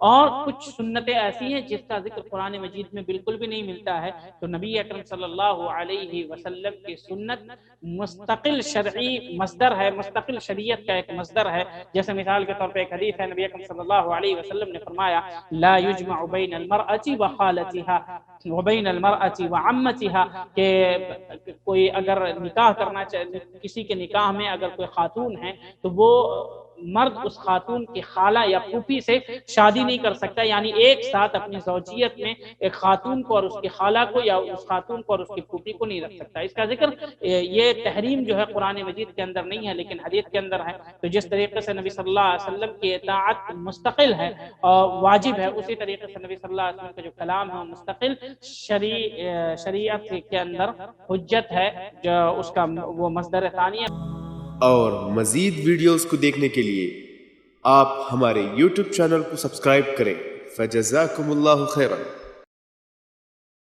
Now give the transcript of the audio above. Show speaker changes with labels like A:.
A: اور کچھ سنتیں ایسی ہیں جس کا ذکر قرآن مجید میں بالکل بھی نہیں ملتا ہے، تو نبی اکرم صلی اللہ علیہ وسلم کی سنت مستقل شرعی مصدر ہے، مستقل شریعت کا ایک مصدر ہے۔ جیسے مثال کے طور پہ ایک حدیث ہے، نبی اکرم صلی اللہ علیہ وسلم نے فرمایا لا یجمع بین المرأة وخالتها وبین المرأة وعمتها، کہ کوئی اگر نکاح کرنا چاہے، کسی کے نکاح میں اگر کوئی خاتون ہے تو وہ مرد اس خاتون کی خالہ یا پھوپھی سے شادی نہیں کر سکتا، یعنی ایک ساتھ اپنی زوجیت میں ایک خاتون کو اور اس کی خالہ کو یا اس خاتون کو اور اس کی پھوپھی کو نہیں رکھ سکتا۔ اس کا ذکر یہ تحریم جو ہے قرآن مجید کے اندر نہیں ہے لیکن حدیث کے اندر ہے۔ تو جس طریقے سے نبی صلی اللہ علیہ وسلم کی اطاعت مستقل ہے اور واجب ہے، اسی طریقے سے نبی صلی اللہ علیہ وسلم کا جو کلام ہے وہ مستقل شریعت کے اندر حجت ہے، جو اس کا وہ مصدر ثانی ہے۔
B: اور مزید ویڈیوز کو دیکھنے کے لیے آپ ہمارے YouTube چینل کو سبسکرائب کریں۔ فجزاکم اللہ خیرا۔